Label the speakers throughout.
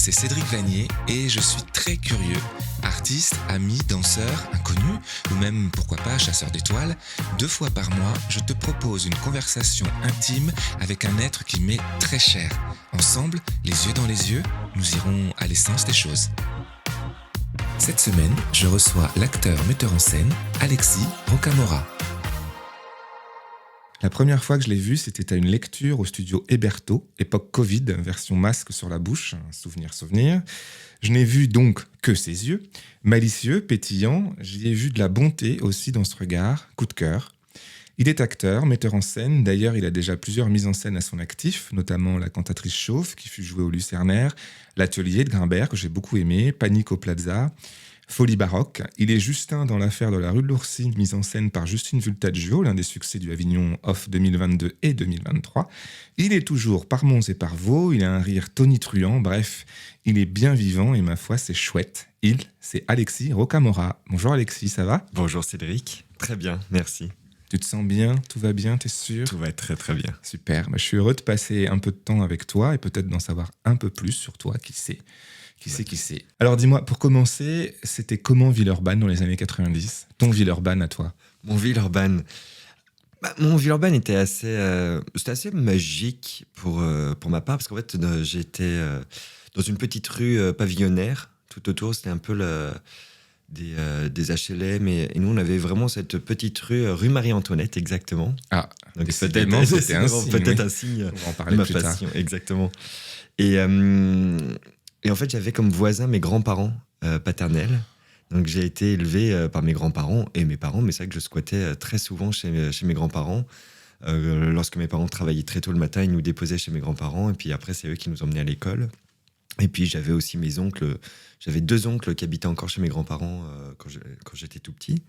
Speaker 1: c'est Cédric Vanier et je suis très curieux. Artiste, ami, danseur, inconnu ou même, pourquoi pas, chasseur d'étoiles, 2 fois par mois, je te propose une conversation intime avec un être qui m'est très cher. Ensemble, les yeux dans les yeux, nous irons à l'essence des choses. Cette semaine, je reçois l'acteur-metteur en scène Alexis Rocamora. La première fois que je l'ai vu, c'était à une lecture au studio Héberto, époque Covid, version masque sur la bouche, un souvenir. Je n'ai vu donc que ses yeux, malicieux, pétillants, j'y ai vu de la bonté aussi dans ce regard, coup de cœur. Il est acteur, metteur en scène, d'ailleurs il a déjà plusieurs mises en scène à son actif, notamment La Cantatrice Chauve, qui fut jouée au Lucernaire, L'Atelier de Grimbert, que j'ai beaucoup aimé, Panique au Plaza, Folie baroque. Il est Justin dans L'Affaire de la rue de l'Ourcine, mise en scène par Justine Vultaggio, l'un des succès du Avignon Off 2022 et 2023. Il est toujours par Mons et par Vaux, il a un rire tonitruant, bref, il est bien vivant et ma foi, c'est chouette. C'est Alexis Rocamora. Bonjour Alexis, ça va ?
Speaker 2: Bonjour Cédric, très bien, merci.
Speaker 1: Tu te sens bien ? Tout va bien, t'es sûr ?
Speaker 2: Tout va très très bien.
Speaker 1: Super, je suis heureux de passer un peu de temps avec toi et peut-être d'en savoir un peu plus sur toi, qui sait. Qui sait. Alors dis-moi, pour commencer, c'était comment Villeurbanne dans les années 90 ? Ton Villeurbanne à toi ?
Speaker 2: Mon Villeurbanne était c'était assez magique pour ma part, parce qu'en fait, j'étais dans une petite rue pavillonnaire. Tout autour, c'était un peu des HLM. Et nous, on avait vraiment cette petite rue Marie-Antoinette, exactement.
Speaker 1: Ah,
Speaker 2: donc
Speaker 1: décidément, c'était un signe.
Speaker 2: Peut-être un signe
Speaker 1: on va en parler
Speaker 2: de ma
Speaker 1: plus
Speaker 2: passion,
Speaker 1: tard.
Speaker 2: exactement. Et en fait, j'avais comme voisins mes grands-parents paternels. Donc, j'ai été élevé par mes grands-parents et mes parents. Mais c'est vrai que je squattais très souvent chez mes grands-parents. Lorsque mes parents travaillaient très tôt le matin, ils nous déposaient chez mes grands-parents. Et puis après, c'est eux qui nous emmenaient à l'école. Et puis, j'avais aussi mes oncles. J'avais 2 oncles qui habitaient encore chez mes grands-parents quand j'étais tout petit.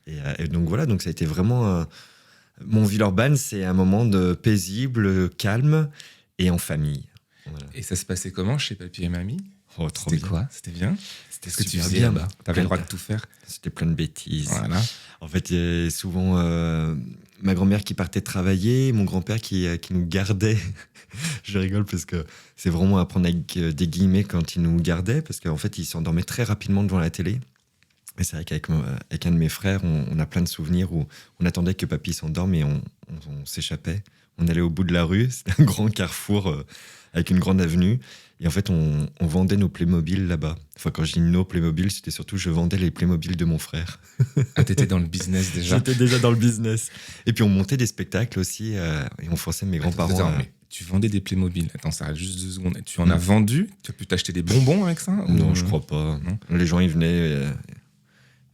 Speaker 2: Et donc, voilà. Donc, ça a été vraiment... Mon Villeurbanne, c'est un moment paisible, calme et en famille. Voilà.
Speaker 1: Et ça se passait comment chez papy et mamie ?
Speaker 2: Oh, trop
Speaker 1: C'était
Speaker 2: bien.
Speaker 1: quoi ? C'était bien ?
Speaker 2: C'était
Speaker 1: Ce que tu
Speaker 2: super
Speaker 1: faisais
Speaker 2: bien.
Speaker 1: là-bas ? T'avais le droit de tout faire ?
Speaker 2: C'était plein de bêtises.
Speaker 1: Voilà.
Speaker 2: En fait, il y a souvent ma grand-mère qui partait travailler, mon grand-père qui nous gardait. Je rigole parce que c'est vraiment à prendre avec des guillemets quand il nous gardait, parce qu'en fait, il s'endormait très rapidement devant la télé. Et c'est vrai qu'avec un de mes frères, on a plein de souvenirs où on attendait que papy s'endorme et on s'échappait. On allait au bout de la rue, c'était un grand carrefour avec une grande avenue. Et en fait, on vendait nos Playmobil là-bas. Enfin, quand je dis nos Playmobil, c'était surtout je vendais les Playmobil de mon frère.
Speaker 1: Ah, t'étais dans le business déjà ?
Speaker 2: J'étais déjà dans le business. Et puis, on montait des spectacles aussi et on forçait mes grands-parents.
Speaker 1: Attends, mais tu vendais des Playmobil. Attends, ça reste juste 2 secondes. Tu en as vendu ? Tu as pu t'acheter des bonbons avec ça ?
Speaker 2: Non, je crois pas.
Speaker 1: Non.
Speaker 2: Les gens, ils venaient,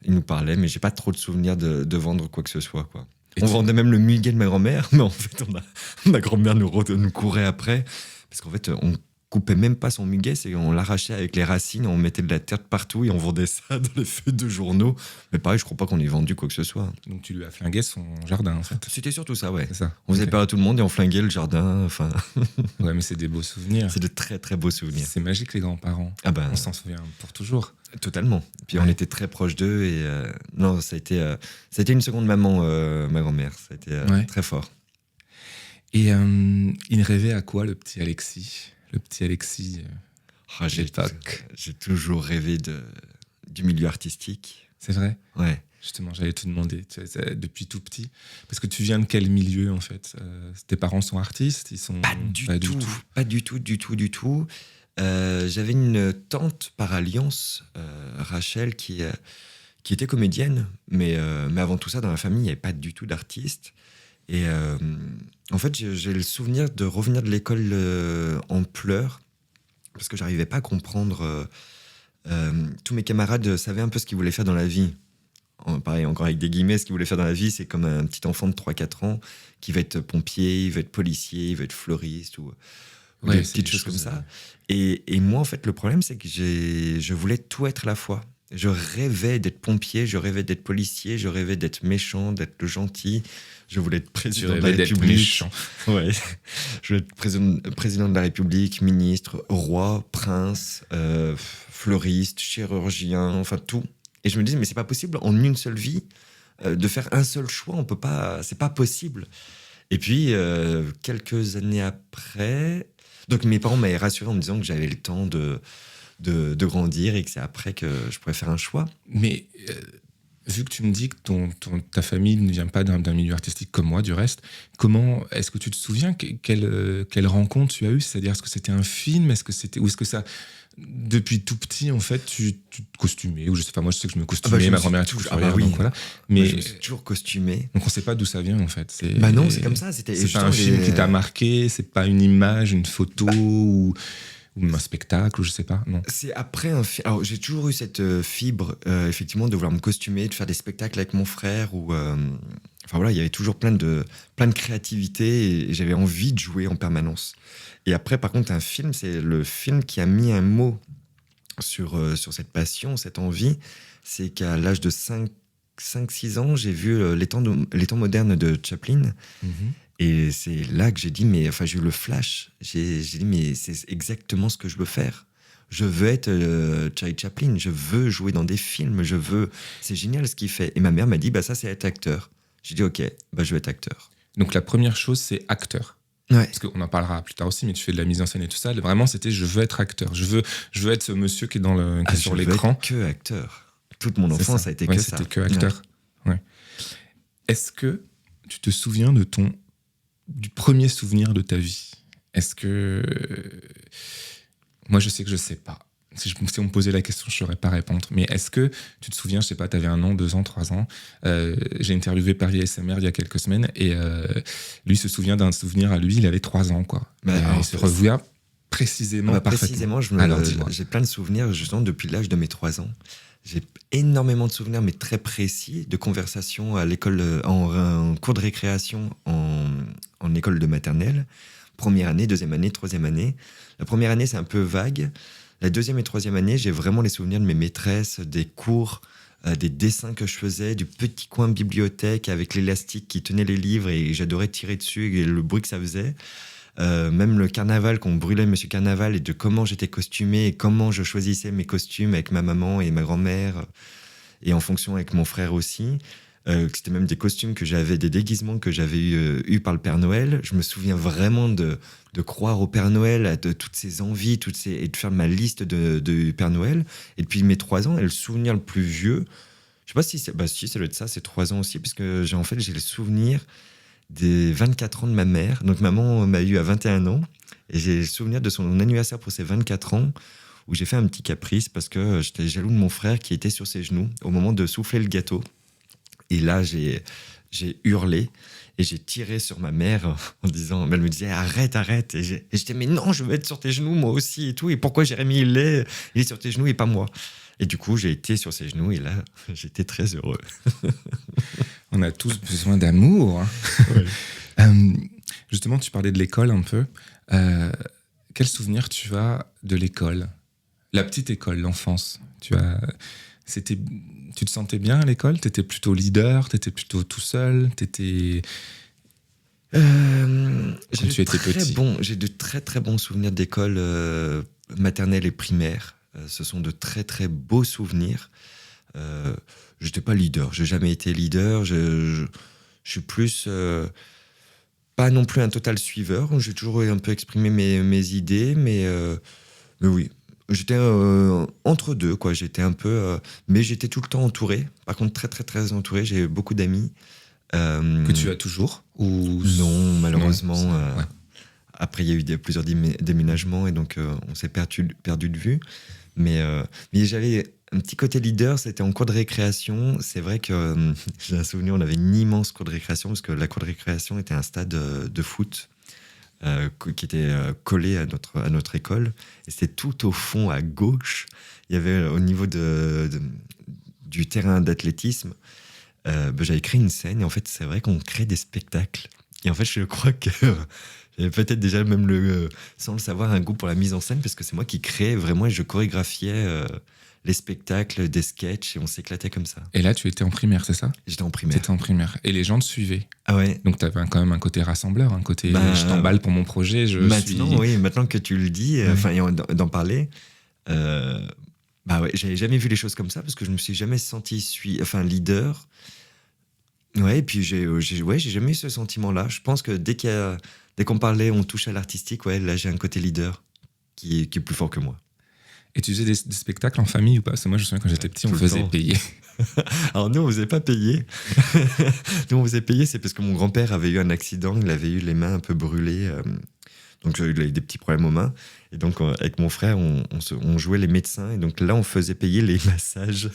Speaker 2: ils nous parlaient, mais j'ai pas trop de souvenirs de vendre quoi que ce soit, quoi. On vendait même le muguet de ma grand-mère, mais en fait, ma grand-mère nous courait après. Parce qu'en fait, on coupait même pas son muguet, on l'arrachait avec les racines, on mettait de la terre partout et on vendait ça dans les feuilles de journaux. Mais pareil, je crois pas qu'on ait vendu quoi que ce soit.
Speaker 1: Donc tu lui as flingué son jardin en fait.
Speaker 2: C'était surtout ça, ouais.
Speaker 1: C'est ça.
Speaker 2: On faisait
Speaker 1: Ok.
Speaker 2: peur à tout le monde et on flinguait le jardin. Enfin,
Speaker 1: Ouais, mais c'est des beaux souvenirs.
Speaker 2: c'est de très très beaux souvenirs.
Speaker 1: C'est magique les grands-parents.
Speaker 2: Ah ben,
Speaker 1: On s'en souvient pour toujours.
Speaker 2: totalement. Puis
Speaker 1: Ouais.
Speaker 2: on était très proches d'eux et non, ça a été une seconde maman, ma grand-mère. Ça a été
Speaker 1: Ouais.
Speaker 2: très fort.
Speaker 1: Et il rêvait à quoi le petit Alexis ? Le petit Alexis
Speaker 2: Ah,
Speaker 1: d'époque.
Speaker 2: J'ai toujours rêvé du milieu artistique.
Speaker 1: C'est vrai ?
Speaker 2: Ouais.
Speaker 1: Justement, j'allais te demander, depuis tout petit. Parce que tu viens de quel milieu en fait ? Tes parents sont artistes ? Ils sont...
Speaker 2: Pas du tout. J'avais une tante par alliance, Rachel, qui était comédienne, mais avant tout ça, dans la famille, il n'y avait pas du tout d'artiste. Et en fait, j'ai le souvenir de revenir de l'école en pleurs, parce que j'arrivais pas à comprendre. Tous mes camarades savaient un peu ce qu'ils voulaient faire dans la vie. Pareil, encore avec des guillemets, ce qu'ils voulaient faire dans la vie, c'est comme un petit enfant de 3-4 ans qui va être pompier, il va être policier, il va être fleuriste ou
Speaker 1: Ouais,
Speaker 2: des
Speaker 1: c'est
Speaker 2: petites
Speaker 1: des
Speaker 2: choses comme
Speaker 1: choses,
Speaker 2: ça. Et moi, en fait, le problème, c'est que je voulais tout être à la fois. Je rêvais d'être pompier, je rêvais d'être policier, je rêvais d'être méchant, d'être le gentil. Je voulais être
Speaker 1: Tu
Speaker 2: président de la
Speaker 1: rêvais d'être
Speaker 2: République.
Speaker 1: méchant.
Speaker 2: Ouais. Je voulais être président de la République, ministre, roi, prince, fleuriste, chirurgien, enfin tout. Et je me disais, mais c'est pas possible en une seule vie de faire un seul choix. On peut pas, c'est pas possible. Et puis, quelques années après, donc mes parents m'avaient rassuré en me disant que j'avais le temps de grandir et que c'est après que je pourrais faire un choix.
Speaker 1: Mais vu que tu me dis que ta famille ne vient pas d'un milieu artistique comme moi, du reste, comment est-ce que tu te souviens quelle rencontre tu as eue? C'est-à-dire, est-ce que c'était un film? Ou est-ce que ça, depuis tout petit, en fait, tu te costumais? Ou je sais pas, moi, je sais que je me costumais, ma grand-mère était couturière,
Speaker 2: oui.
Speaker 1: donc voilà.
Speaker 2: Mais
Speaker 1: Mais
Speaker 2: je me suis toujours costumé.
Speaker 1: donc on sait pas d'où ça vient, en fait.
Speaker 2: Bah non, c'est comme ça.
Speaker 1: C'est pas un film qui t'a marqué, c'est pas une image, une photo ou un spectacle, ou je sais pas, non.
Speaker 2: C'est après un film. Alors, j'ai toujours eu cette fibre, effectivement, de vouloir me costumer, de faire des spectacles avec mon frère. Enfin voilà, il y avait toujours plein de créativité et j'avais envie de jouer en permanence. Et après, par contre, un film, c'est le film qui a mis un mot sur cette passion, cette envie. C'est qu'à l'âge de 5-6 ans, j'ai vu les temps modernes de Chaplin.
Speaker 1: Mhm.
Speaker 2: Et c'est là que j'ai dit, j'ai eu le flash. J'ai dit, mais c'est exactement ce que je veux faire. Je veux être Charlie Chaplin, je veux jouer dans des films, c'est génial ce qu'il fait. Et ma mère m'a dit, ça c'est être acteur. J'ai dit, ok, je vais être acteur.
Speaker 1: Donc la première chose, c'est acteur.
Speaker 2: Ouais.
Speaker 1: Parce qu'on en parlera plus tard aussi, mais tu fais de la mise en scène et tout ça. Vraiment, c'était je veux être acteur. Je veux être ce monsieur qui est sur l'écran.
Speaker 2: Je veux être que acteur. Toute mon enfance, ça a été que ça.
Speaker 1: C'était que acteur. Ouais. Est-ce que tu te souviens du premier souvenir de ta vie? Est-ce que... Moi, je sais que je sais pas. Si on me posait la question, je ne saurais pas répondre. Mais est-ce que tu te souviens, je sais pas, tu avais 1 an, 2 ans, 3 ans. J'ai interviewé Paris ASMR il y a quelques semaines et lui se souvient d'un souvenir à lui, il avait 3 ans, quoi. Il se revoit précisément, parfaitement.
Speaker 2: Précisément, j'ai plein de souvenirs, justement, depuis l'âge de mes 3 ans. J'ai énormément de souvenirs, mais très précis, de conversations à l'école, en cours de récréation, en école de maternelle. Première année, deuxième année, troisième année. La première année, c'est un peu vague. La deuxième et troisième année, j'ai vraiment les souvenirs de mes maîtresses, des cours, des dessins que je faisais, du petit coin bibliothèque avec l'élastique qui tenait les livres et j'adorais tirer dessus et le bruit que ça faisait. Même le carnaval, qu'on brûlait Monsieur Carnaval et de comment j'étais costumé et comment je choisissais mes costumes avec ma maman et ma grand-mère et en fonction avec mon frère aussi. C'était même des costumes que j'avais, des déguisements que j'avais eu par le Père Noël. Je me souviens vraiment de croire au Père Noël, de toutes ces envies, et de faire ma liste de Père Noël. Et depuis mes 3 ans, et le souvenir le plus vieux, je sais pas si si, ça doit être ça, c'est 3 ans aussi, parce que j'ai le souvenir des 24 ans de ma mère. Donc maman m'a eu à 21 ans, et j'ai le souvenir de son anniversaire pour ses 24 ans, où j'ai fait un petit caprice, parce que j'étais jaloux de mon frère qui était sur ses genoux au moment de souffler le gâteau. Et là, j'ai hurlé et j'ai tiré sur ma mère en disant, elle me disait arrête. Et j'étais mais non, je veux être sur tes genoux moi aussi et tout. Et pourquoi Jérémy il est sur tes genoux et pas moi? Et du coup, j'ai été sur ses genoux et là, j'étais très heureux.
Speaker 1: On a tous besoin d'amour.
Speaker 2: Ouais.
Speaker 1: Justement, tu parlais de l'école un peu. Quel souvenir tu as de l'école? La petite école, l'enfance. Tu te sentais bien à l'école? T'étais plutôt leader? T'étais plutôt tout seul? Quand tu étais petit?
Speaker 2: J'ai de très très bons souvenirs d'école maternelle et primaire. Ce sont de très très beaux souvenirs. J'étais pas leader, j'ai jamais été leader. Je suis plus pas non plus un total suiveur. J'ai toujours un peu exprimé mes idées, mais oui. J'étais entre deux, quoi. J'étais un peu... mais j'étais tout le temps entouré. Par contre, très, très, très entouré. J'ai beaucoup d'amis.
Speaker 1: Que tu as toujours ou...
Speaker 2: Non, malheureusement.
Speaker 1: Non, ouais.
Speaker 2: Après, il y a eu plusieurs déménagements et donc on s'est perdu de vue. Mais j'avais un petit côté leader. C'était en cours de récréation. C'est vrai que j'ai un souvenir, on avait une immense cour de récréation parce que la cour de récréation était un stade de foot. Qui était collé à notre école. Et c'était tout au fond, à gauche. Il y avait au niveau du terrain d'athlétisme, j'avais créé une scène. Et en fait, c'est vrai qu'on crée des spectacles. Et en fait, je crois que j'avais peut-être déjà même, sans le savoir, un goût pour la mise en scène, parce que c'est moi qui créais vraiment et je chorégraphiais les spectacles, des sketchs, et on s'éclatait comme ça.
Speaker 1: Et là, tu étais en primaire, c'est ça?
Speaker 2: J'étais en primaire.
Speaker 1: T'étais en primaire. Et les gens te suivaient.
Speaker 2: Ah ouais.
Speaker 1: Donc, t'avais quand même un côté rassembleur, un côté je t'emballe pour mon projet.
Speaker 2: Oui, maintenant que tu le dis, d'en parler, ouais, j'avais jamais vu les choses comme ça, parce que je me suis jamais senti leader. Ouais, et puis j'ai jamais eu ce sentiment-là. Je pense que dès qu'on parlait, on touche à l'artistique, ouais, là j'ai un côté leader qui est plus fort que moi.
Speaker 1: Et tu faisais des spectacles en famille ou pas? Parce que moi, je me souviens quand j'étais petit, on
Speaker 2: Tout le
Speaker 1: faisait
Speaker 2: temps.
Speaker 1: payer.
Speaker 2: Alors nous, on faisait pas payer. Nous, on faisait payer, c'est parce que mon grand-père avait eu un accident, il avait eu les mains un peu brûlées. Donc il a eu des petits problèmes aux mains. Et donc avec mon frère, on jouait les médecins. Et donc là, on faisait payer les massages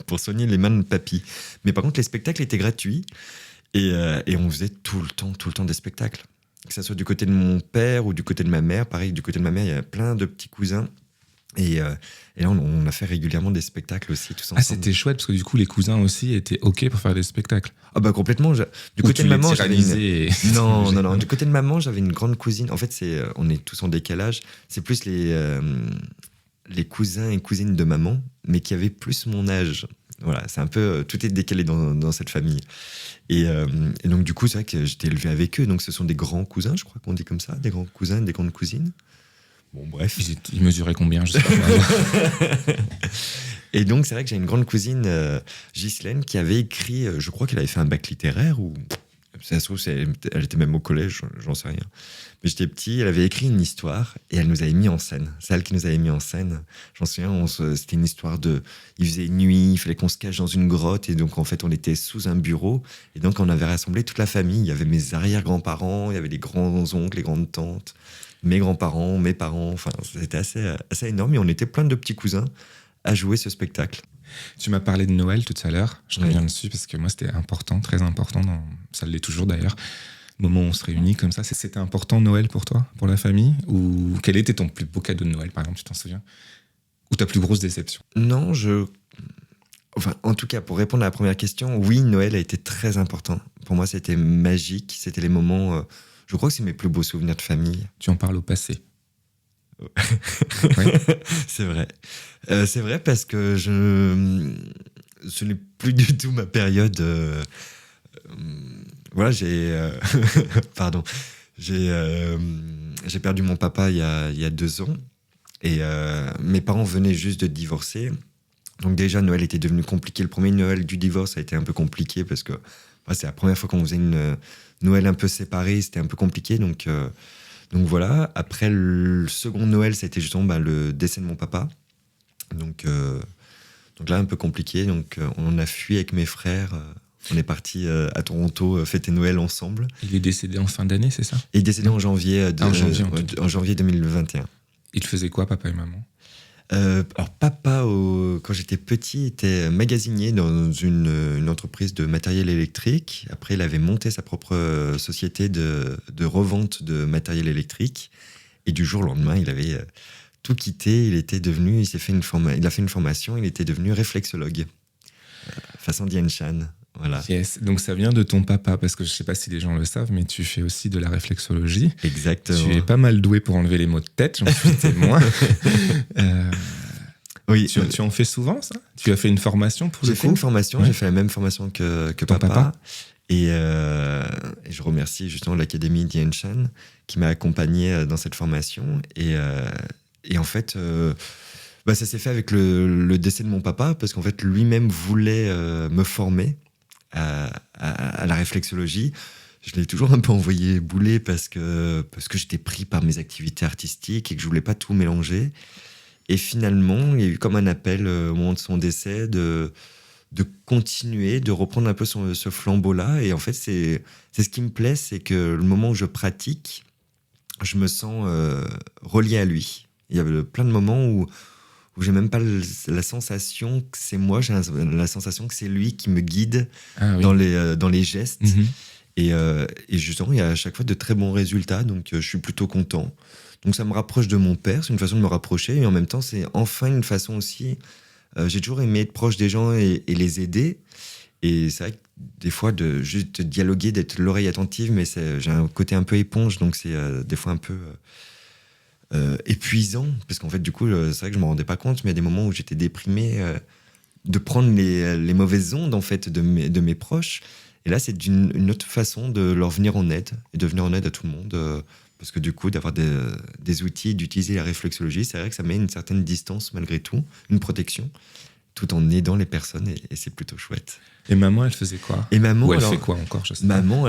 Speaker 2: pour soigner les mains de papy. Mais par contre, les spectacles étaient gratuits. Et on faisait tout le temps des spectacles. Que ce soit du côté de mon père ou du côté de ma mère. Pareil, du côté de ma mère, il y a plein de petits cousins. Et là, on a fait régulièrement des spectacles aussi, tous
Speaker 1: Ah,
Speaker 2: ensemble.
Speaker 1: c'était chouette parce que du coup, les cousins aussi étaient OK pour faire des spectacles.
Speaker 2: Ah bah complètement. Du
Speaker 1: Ou
Speaker 2: côté
Speaker 1: tu
Speaker 2: de
Speaker 1: les
Speaker 2: maman, j'avais une...
Speaker 1: tyrannisais.
Speaker 2: Non. Du côté de maman, j'avais une grande cousine. En fait, on est tous en décalage. C'est plus les cousins et cousines de maman, mais qui avaient plus mon âge. Voilà, c'est un peu... Tout est décalé dans cette famille. Et donc, du coup, c'est vrai que j'étais élevé avec eux. Donc, ce sont des grands cousins, je crois qu'on dit comme ça. Des grands cousins, des grandes cousines. Bon, bref.
Speaker 1: Ils mesuraient combien? Je sais pas.
Speaker 2: Et donc, c'est vrai que j'ai une grande cousine, Ghislaine, qui avait écrit, je crois qu'elle avait fait un bac littéraire, ou ça se trouve, elle était même au collège, j'en sais rien. Mais j'étais petit, elle avait écrit une histoire et elle nous avait mis en scène. C'est elle qui nous avait mis en scène. J'en souviens, c'était une histoire il faisait nuit, il fallait qu'on se cache dans une grotte et donc en fait, on était sous un bureau et donc on avait rassemblé toute la famille. Il y avait mes arrière-grands-parents, il y avait les grands-oncles, les grandes-tantes, mes grands-parents, mes parents. Enfin, c'était assez énorme et on était plein de petits cousins à jouer ce spectacle.
Speaker 1: Tu m'as parlé de Noël tout à l'heure. Je reviens
Speaker 2: Oui.
Speaker 1: dessus parce que moi, c'était important, très important. Ça l'est toujours d'ailleurs. Le moment où on se réunit comme ça, c'était important Noël pour toi, pour la famille? Ou quel était ton plus beau cadeau de Noël, par exemple, tu t'en souviens? Ou ta plus grosse déception?
Speaker 2: Non, Enfin, en tout cas, pour répondre à la première question, oui, Noël a été très important. Pour moi, c'était magique. C'était les moments... je crois que c'est mes plus beaux souvenirs de famille.
Speaker 1: Tu en parles au passé.
Speaker 2: Oui. C'est vrai. C'est vrai parce que ce n'est plus du tout ma période... voilà, Pardon. J'ai perdu mon papa il y a 2 ans. Et mes parents venaient juste de divorcer. Donc déjà, Noël était devenu compliqué. Le premier Noël du divorce a été un peu compliqué parce que c'est la première fois qu'on faisait une Noël un peu séparée. C'était un peu compliqué. Donc voilà. Après, le second Noël, ça a été justement le décès de mon papa. Donc là, un peu compliqué. Donc on a fui avec mes frères. On est parti à Toronto fêter Noël ensemble.
Speaker 1: Il est décédé en fin d'année, c'est ça?
Speaker 2: Et il est décédé en janvier, en janvier 2021.
Speaker 1: Il faisait quoi, papa et maman?
Speaker 2: Alors papa, quand j'étais petit, était magasinier dans une entreprise de matériel électrique. Après, il avait monté sa propre société de revente de matériel électrique. Et du jour au lendemain, il avait tout quitté. Il a fait une formation. Il était devenu réflexologue, façon Diane Chan. Voilà.
Speaker 1: Yes. Donc ça vient de ton papa, parce que je ne sais pas si les gens le savent, mais tu fais aussi de la réflexologie.
Speaker 2: Exactement.
Speaker 1: Tu es pas mal doué pour enlever les maux de tête, j'en suis témoin.
Speaker 2: Oui.
Speaker 1: Tu en fais souvent, ça? Tu as fait une formation pour le coup?
Speaker 2: J'ai fait une formation,
Speaker 1: Ouais.
Speaker 2: j'ai fait la même formation que
Speaker 1: Ton
Speaker 2: papa. Et je remercie justement l'Académie Diane Chan qui m'a accompagné dans cette formation. Et en fait, ça s'est fait avec le décès de mon papa, parce qu'en fait, lui-même voulait me former à la réflexologie. Je l'ai toujours un peu envoyé bouler parce que j'étais pris par mes activités artistiques et que je voulais pas tout mélanger. Et finalement, il y a eu comme un appel au moment de son décès de continuer, de reprendre un peu ce flambeau-là. Et en fait, c'est ce qui me plaît, c'est que le moment où je pratique, je me sens relié à lui. Il y a plein de moments où j'ai même pas la sensation que c'est moi, j'ai la sensation que c'est lui qui me guide dans les gestes. Mm-hmm. Et justement, il y a à chaque fois de très bons résultats, donc je suis plutôt content. Donc ça me rapproche de mon père, c'est une façon de me rapprocher, et en même temps, c'est enfin une façon aussi... j'ai toujours aimé être proche des gens et les aider. Et c'est vrai que des fois, de juste dialoguer, d'être l'oreille attentive, mais j'ai un côté un peu éponge, donc c'est des fois un peu épuisant, parce qu'en fait, du coup, c'est vrai que je ne me rendais pas compte, mais il y a des moments où j'étais déprimé, de prendre les mauvaises ondes, en fait, de mes proches. Et là, c'est une autre façon de leur venir en aide, et de venir en aide à tout le monde. Parce que du coup, d'avoir des outils, d'utiliser la réflexologie, c'est vrai que ça met une certaine distance malgré tout, une protection, tout en aidant les personnes, et c'est plutôt chouette.
Speaker 1: Et maman, elle faisait quoi?
Speaker 2: Et maman,
Speaker 1: Ou elle
Speaker 2: alors,
Speaker 1: fait quoi encore, je sais pas.
Speaker 2: maman,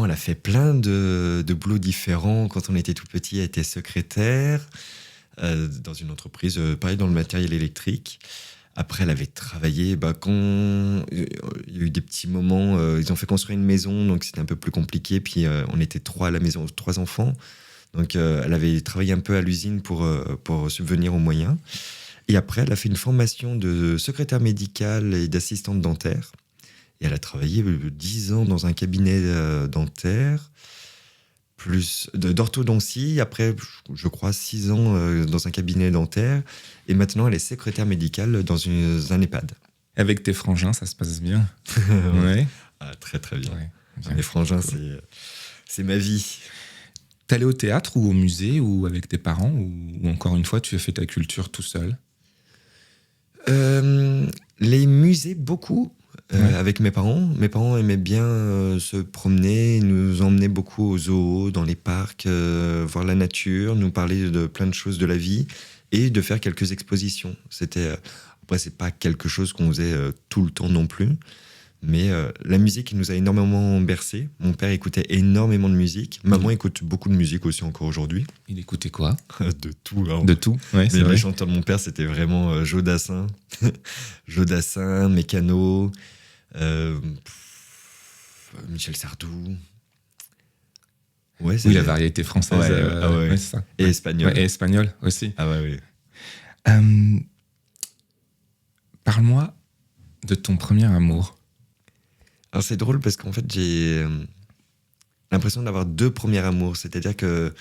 Speaker 2: elle a fait plein de boulots différents. Quand on était tout petit, elle était secrétaire dans une entreprise, pareil, dans le matériel électrique. Après, elle avait travaillé, quand il y a eu des petits moments, ils ont fait construire une maison, donc c'était un peu plus compliqué. Puis on était 3 à la maison, 3 enfants. Donc elle avait travaillé un peu à l'usine pour subvenir aux moyens. Et après, elle a fait une formation de secrétaire médicale et d'assistante dentaire. Et elle a travaillé 10 ans dans un cabinet dentaire, plus d'orthodontie. Après, je crois, 6 ans dans un cabinet dentaire. Et maintenant, elle est secrétaire médicale dans un EHPAD.
Speaker 1: Avec tes frangins, ça se passe bien? Ouais.
Speaker 2: Ah, très, très bien.
Speaker 1: Ouais, bien.
Speaker 2: Mes frangins,
Speaker 1: Cool.
Speaker 2: c'est ma vie.
Speaker 1: T'allais au théâtre ou au musée ou avec tes parents ou encore une fois, tu as fait ta culture tout seul?
Speaker 2: Les musées, beaucoup.
Speaker 1: Ouais.
Speaker 2: Avec mes parents. Mes parents aimaient bien se promener, nous emmenaient beaucoup au zoo, dans les parcs, voir la nature, nous parler de plein de choses de la vie et de faire quelques expositions. Après, c'est pas quelque chose qu'on faisait tout le temps non plus, mais la musique nous a énormément bercé. Mon père écoutait énormément de musique. Maman écoute beaucoup de musique aussi encore aujourd'hui.
Speaker 1: Il écoutait quoi?
Speaker 2: De tout, hein.
Speaker 1: De tout? Ouais, c'est
Speaker 2: Mais
Speaker 1: vrai.
Speaker 2: les chanteurs de mon père, c'était vraiment Joe Dassin, Joe Dassin, Mécano, Michel Sardou. Ouais,
Speaker 1: Oui, la variété française.
Speaker 2: Ouais,
Speaker 1: ouais, c'est ça.
Speaker 2: Et
Speaker 1: Ouais.
Speaker 2: espagnol.
Speaker 1: Ouais, et espagnol aussi.
Speaker 2: Ah ouais, oui.
Speaker 1: Parle-moi de ton premier amour.
Speaker 2: Alors c'est drôle parce qu'en fait, j'ai l'impression d'avoir 2 premiers amours. C'est-à-dire que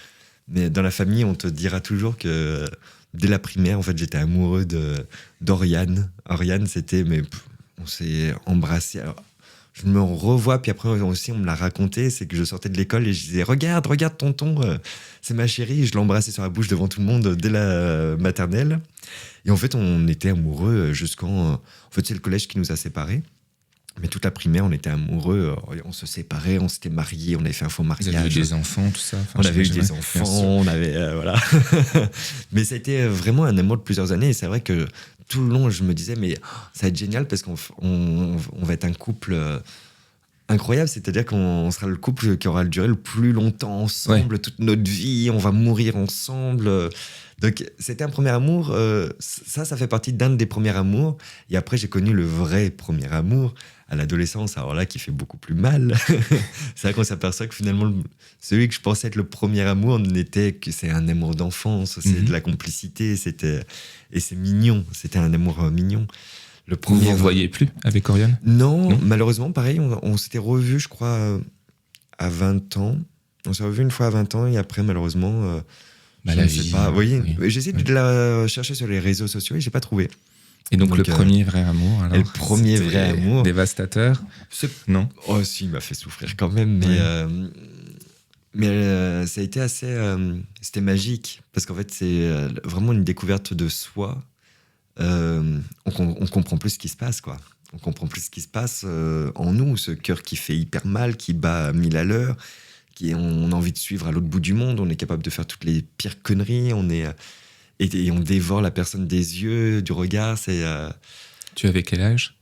Speaker 2: dans la famille, on te dira toujours que dès la primaire, en fait, j'étais amoureux d'Oriane. Oriane, c'était... on s'est embrassés. Alors, je me revois, puis après aussi, on me l'a raconté, c'est que je sortais de l'école et je disais « Regarde tonton, c'est ma chérie ». Et je l'embrassais sur la bouche devant tout le monde dès la maternelle. Et en fait, on était amoureux jusqu'en... En fait, c'est le collège qui nous a séparés. Mais toute la primaire, on était amoureux. On se séparait, on s'était mariés, on avait fait un faux
Speaker 1: Vous
Speaker 2: mariage.
Speaker 1: avez eu des enfants, tout ça? Enfin,
Speaker 2: On avait eu
Speaker 1: j'imagine,
Speaker 2: des
Speaker 1: ouais,
Speaker 2: enfants,
Speaker 1: bien sûr.
Speaker 2: on avait... voilà. Mais ça a été vraiment un amour de plusieurs années. Et c'est vrai que tout le long, je me disais, mais ça va être génial parce qu'on va être un couple incroyable. C'est-à-dire qu'on sera le couple qui aura duré le plus longtemps ensemble, toute notre vie. On va mourir ensemble. Donc, c'était un premier amour. Ça fait partie d'un des premiers amours. Et après, j'ai connu le vrai premier amour à l'adolescence, alors là, qui fait beaucoup plus mal. C'est vrai qu'on s'aperçoit que finalement, celui que je pensais être le premier amour n'était que c'est un amour d'enfance, c'est de la complicité, et c'est mignon, c'était un amour mignon. Le
Speaker 1: Vous
Speaker 2: premier...
Speaker 1: ne voyez plus avec Oriane?
Speaker 2: Non, malheureusement, pareil, on s'était revus, je crois, à 20 ans. On s'est revus une fois à 20 ans, et après, malheureusement... je
Speaker 1: la
Speaker 2: ne sais
Speaker 1: vie,
Speaker 2: pas. Vous voyez,
Speaker 1: oui.
Speaker 2: j'ai essayé de la chercher sur les réseaux sociaux et j'ai pas trouvé.
Speaker 1: Et donc le premier vrai amour, alors?
Speaker 2: Et le premier
Speaker 1: c'était
Speaker 2: vrai amour.
Speaker 1: Dévastateur? Non?
Speaker 2: Oh si, il m'a fait souffrir quand même, mais ça a été assez... c'était magique, parce qu'en fait, c'est vraiment une découverte de soi. On comprend plus ce qui se passe, quoi. On comprend plus ce qui se passe en nous, ce cœur qui fait hyper mal, qui bat à 1000 à l'heure, on a envie de suivre à l'autre bout du monde, on est capable de faire toutes les pires conneries, et on dévore la personne des yeux, du regard.
Speaker 1: Tu avais quel âge?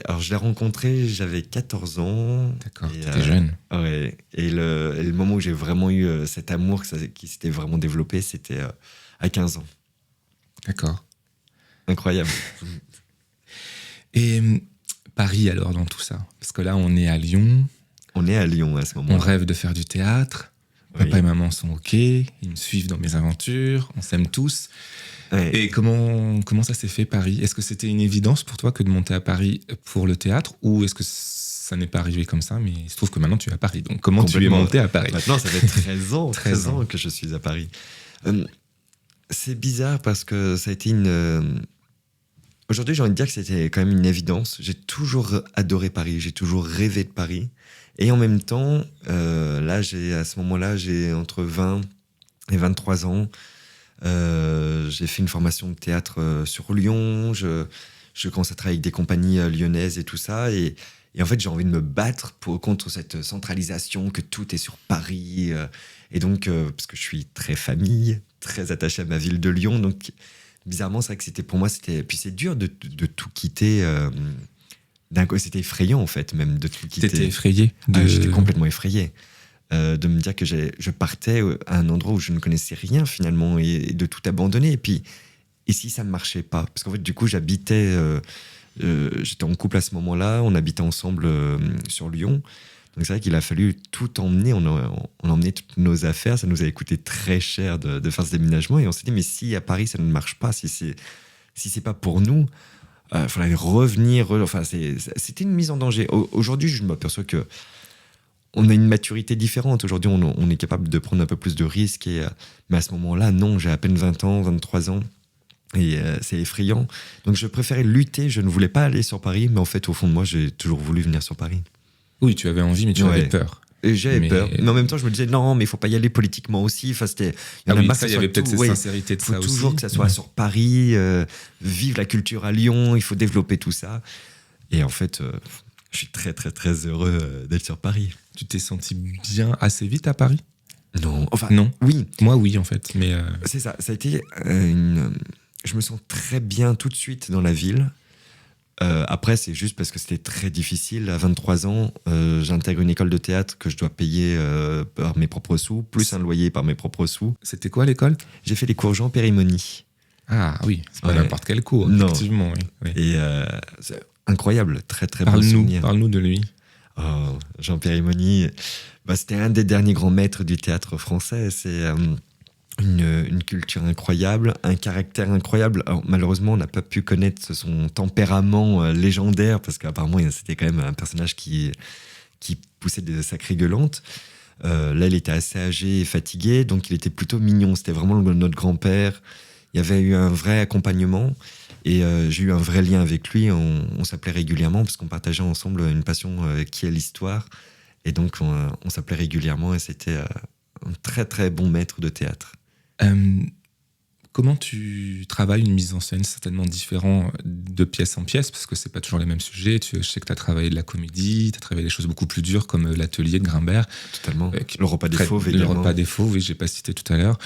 Speaker 2: Alors je l'ai rencontré, j'avais 14 ans.
Speaker 1: D'accord, t'étais jeune.
Speaker 2: Ouais. Et le moment où j'ai vraiment eu cet amour qui s'était vraiment développé, c'était à 15 ans.
Speaker 1: D'accord.
Speaker 2: Incroyable.
Speaker 1: Et Paris alors dans tout ça? Parce que là on est à Lyon.
Speaker 2: On est à Lyon à ce moment-là.
Speaker 1: On rêve de faire du théâtre. Papa et maman sont OK, ils me suivent dans mes aventures, on s'aime tous.
Speaker 2: Ouais.
Speaker 1: Et comment ça s'est fait, Paris? Est-ce que c'était une évidence pour toi que de monter à Paris pour le théâtre? Ou est-ce que ça n'est pas arrivé comme ça, mais il se trouve que maintenant tu es à Paris. Donc comment tu es monté à Paris?
Speaker 2: Maintenant, ça fait 13 ans, 13 ans que je suis à Paris. C'est bizarre parce que ça a été une... Aujourd'hui, j'ai envie de dire que c'était quand même une évidence. J'ai toujours adoré Paris, j'ai toujours rêvé de Paris. Et en même temps, à ce moment-là, j'ai entre 20 et 23 ans. J'ai fait une formation de théâtre sur Lyon. Je commence à travailler avec des compagnies lyonnaises et tout ça. Et en fait, j'ai envie de me battre contre cette centralisation, que tout est sur Paris. Et donc, parce que je suis très famille, très attaché à ma ville de Lyon. Donc, bizarrement, c'est vrai que c'était pour moi, puis c'est dur de tout quitter. D'un coup, c'était effrayant en fait, même de tout quitter.
Speaker 1: T'étais effrayé
Speaker 2: J'étais complètement effrayé. De me dire que je partais à un endroit où je ne connaissais rien finalement et de tout abandonner. Et si ça ne marchait pas? Parce qu'en fait, du coup, j'étais en couple à ce moment-là, on habitait ensemble sur Lyon. Donc c'est vrai qu'il a fallu tout emmener, on a emmené toutes nos affaires, ça nous avait coûté très cher de faire ce déménagement. Et on s'est dit, mais si à Paris ça ne marche pas, si c'est pas pour nous, il faudrait revenir. Enfin, c'était une mise en danger. Aujourd'hui, je m'aperçois que on a une maturité différente. Aujourd'hui, on est capable de prendre un peu plus de risques. Mais à ce moment-là, non, j'ai à peine 20 ans, 23 ans. Et c'est effrayant. Donc, je préférais lutter. Je ne voulais pas aller sur Paris. Mais en fait, au fond de moi, j'ai toujours voulu venir sur Paris.
Speaker 1: Oui, tu avais envie, mais tu avais peur.
Speaker 2: Et j'avais peur. Mais en même temps, je me disais, non, mais il ne faut pas y aller politiquement aussi. Enfin, il
Speaker 1: y avait peut-être cette sincérité de ça aussi.
Speaker 2: Il faut toujours que ça soit sur Paris. Vive la culture à Lyon. Il faut développer tout ça. Et en fait... je suis très, très, très heureux d'être sur Paris.
Speaker 1: Tu t'es senti bien assez vite à Paris?
Speaker 2: Non. Enfin,
Speaker 1: non.
Speaker 2: Oui.
Speaker 1: Moi, oui, en fait. Mais
Speaker 2: c'est ça. Ça a été je me sens très bien tout de suite dans la ville. Après, c'est juste parce que c'était très difficile. À 23 ans, j'intègre une école de théâtre que je dois payer par mes propres sous, plus un loyer par mes propres sous.
Speaker 1: C'était quoi l'école?
Speaker 2: J'ai fait les cours Jean Périmonie.
Speaker 1: Ah oui, c'est pas n'importe quel cours, non. Effectivement. Oui.
Speaker 2: Et c'est incroyable, très très bon souvenir.
Speaker 1: Parle-nous de lui.
Speaker 2: Oh, Jean Périmonie, c'était un des derniers grands maîtres du théâtre français. C'est une culture incroyable, un caractère incroyable. Alors, malheureusement, on n'a pas pu connaître son tempérament légendaire parce qu'apparemment, c'était quand même un personnage qui poussait des sacrées gueulantes. Là, il était assez âgé et fatigué, donc il était plutôt mignon. C'était vraiment notre grand-père. Il y avait eu un vrai accompagnement. Et j'ai eu un vrai lien avec lui. On s'appelait régulièrement parce qu'on partageait ensemble une passion qui est l'histoire. Et donc, on s'appelait régulièrement et c'était un très, très bon maître de théâtre.
Speaker 1: Comment tu travailles une mise en scène? Certainement différent de pièce en pièce parce que c'est pas toujours les mêmes sujets. Je sais que tu as travaillé de la comédie, tu as travaillé des choses beaucoup plus dures comme l'atelier de Grimbert.
Speaker 2: Totalement. Le repas des fauves également.
Speaker 1: Le repas des fauves, oui, j'ai pas cité tout à l'heure.